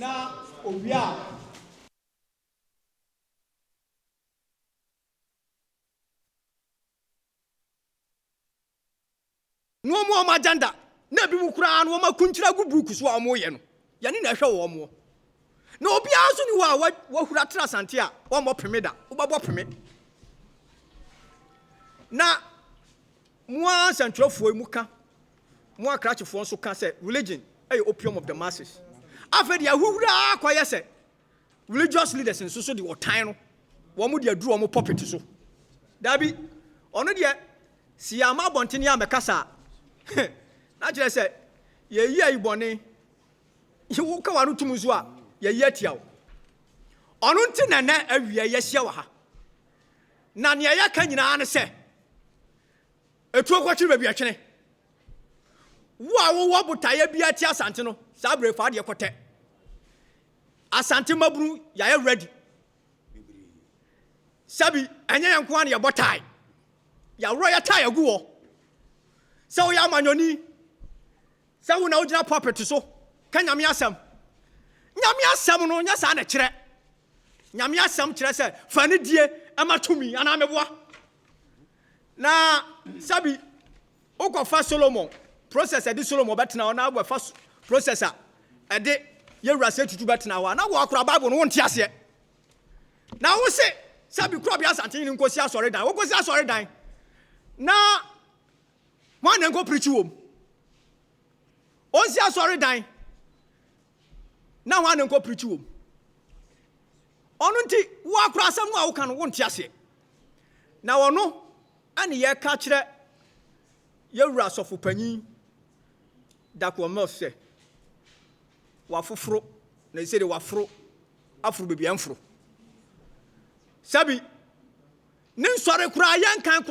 na obia no mo ma agenda na bi mu kura no ma kunkyira gu book so a mo ye no ye ne na hwe wo mo na obia so ni wa hura tra Asante a wo mo peme da wo babo peme na mo asantrofo mu ka mo akrachefo so ka say religion ay opium of the masses afedi ahura akoye say religious leaders nso so de wotan no wo mo de aduru wo puppet so dabi ono de si ama bontene ya mekasa na kire say ye yi ayibone wo ka wanu tum so a ye yi atia wo ono nti na na awia ye hia wa ha na ne ya ka nyina ne say etu okwachi ba bi atwene wo botaye bi ati Asante no sabre fa de kote Asante maburu ya ready sabi anya yanko an ye botai ya ro ya tai agu wo se wo ya manyoni se wo na ojina puppet so ka nyame asem no nya sa na kire nyame asem kire se fa ne die amatumi ana meboa na sabi okofa Solomon processor di Solomon betena ona agba fa processor ede yewura se tutu betena wa na wo akura bible no wonte ase na wo se sabi kura bia Asante ni nkosi asore dan wo kosi asore dan na wan enko preach wo onsi asore dan na wan enko preach wo onu nti wo akura asem a wo kan no wonte ase na wono ani ye ka kire yewura sofo panyin dako mo se wa foforo na se de wa foro afro bebi amfro sabi nin sore kura yan kan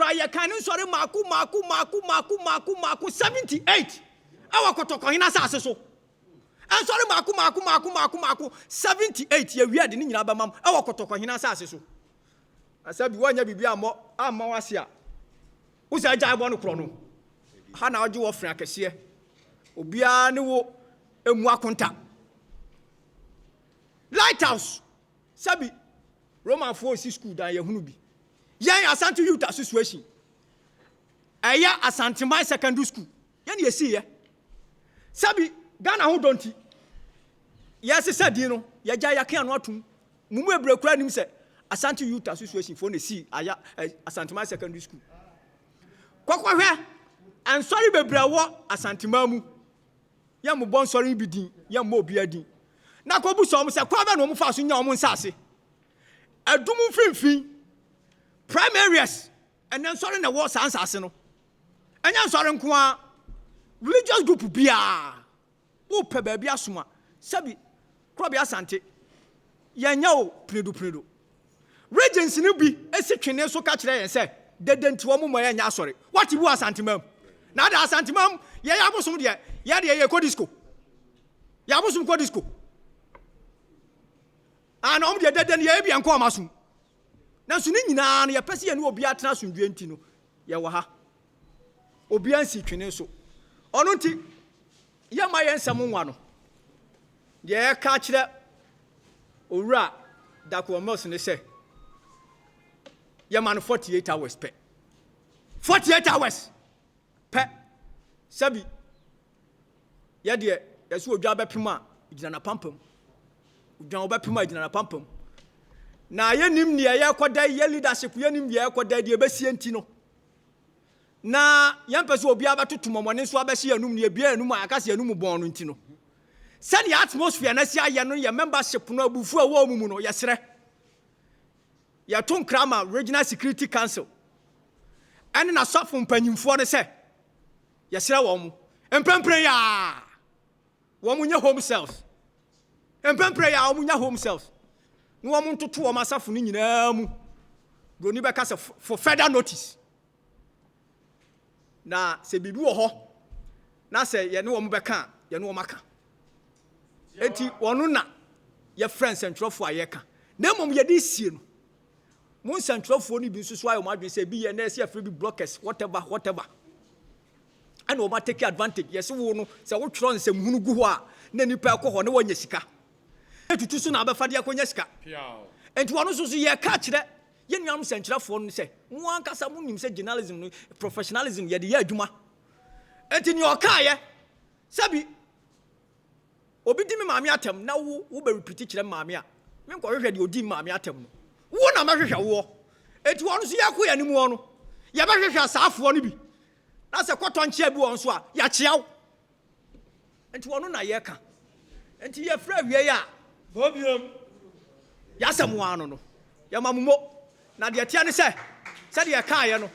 nin sore maku 78 awa kotoko hina sase so an sore maku 78 ye wiade ni nyina ba mam awa kotoko hina sase so asabi wanya bibia amma wase a usa agya abo no kro no ha na oje wo fran akese obia ne wo emu akonta lighthouse sabi Roman 4 school dan ye hunu bi yan Asante youth association aya Asante my secondary school yan ye see ye sabi Ghana ho donti yes said no ye gya ya kan no atum mumu ebrekura nim se Asante youth association for ne see aya Asante my secondary school kokwohwe an sorry bebra wo Asante mamu ya mo bon sorry bi din ya mo obi adin na ko bu so mo se kwa ba no mo fa so nya mo nsase adum finfin prime areas and then sorry na wo sansase no anya sorry nko a religious group bia wo pe ba bia soma sabi kro bia Asante ya nya o predo regions ni bi esi twene so ka kire yen se dedenti wo mo ya nya sorry what bu Asante mam na da Asante mam ye ya bosom de ye ko disco ya bosom ko disco ana om de deden ye bia nko amasum na so ni nyina na ye pese ye ne obi atena sundue nti no ye wo ha obi ansi twene so ono nti ye ma ye nsam nwa no de ka kire owura dako mos ne se ye man 48 hours pe 48 hours pe sabi ye de yeso odwa bepema igina na pampam odwa obepema igina na pampam na ye nim ne ye koda ye leadership ye nim ye koda de besie nti no na ye mpese obi abatoto momone so abehye anum ne bia anum akase anum bon no nti no said the atmosphere na si aye no ye membership no abufu a wo mumu no ye sere ye ton krama regional security council ene na sofo mpanyimfo ne se ye sere wo mu empempre ya wo mu nya home cells empempre ya wo mu nya home cells no wo mu ntoto wo masafo no nyina mu broni be kase for further notice na se bibi wo ho na se ye ne wo mu be ka ye ne wo maka enti wonu na ye friends entrofo ayeka na mmom yɛde sie no mo nsɛntwerɛfoɔ no bi nso so ayɛ ɔmo adwene sɛ bi yɛ na ɛsɛ afiri bi blockers whatever ɛna ɔmo take advantage yɛsɛ wo no sɛ wotwerɛ nsɛm hunu gu hɔ a na nipa ɛkɔ hɔ na wɔnyɛ sika etutu so na abɛfa de akɔnya sika enti wɔn nso so yɛka kyerɛ yɛn nuanom nsɛntwerɛfoɔ no sɛ mo ankasa mo nim sɛ journalism no professionalism yɛde yɛ adwuma enti ne ɔkaayɛ sɛbi obi di me maame atam na wo bɛ repeat kyerɛ maame a me nkɔhwehwɛ de odi maame atam no wo na mɛhwehwɛ wo enti wɔn nso yɛkɔ yɛ anim wɔ no yɛbɛhwehwɛ asaafoɔ no bi na sɛ kɔtɔ nkyɛn bi wɔn nso a yɛakyeaw enti wɔn na yɛka enti yɛfrɛ wie a bobiam yɛasɛm wɔn ano no yɛmamumo na deɛ tia ne sɛ sɛdeɛ yɛkaayɛ no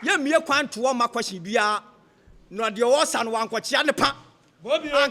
yɛmmie kwan to wɔn ma question biara na deɛ wɔsa no wankɔkyea ne pa bobiam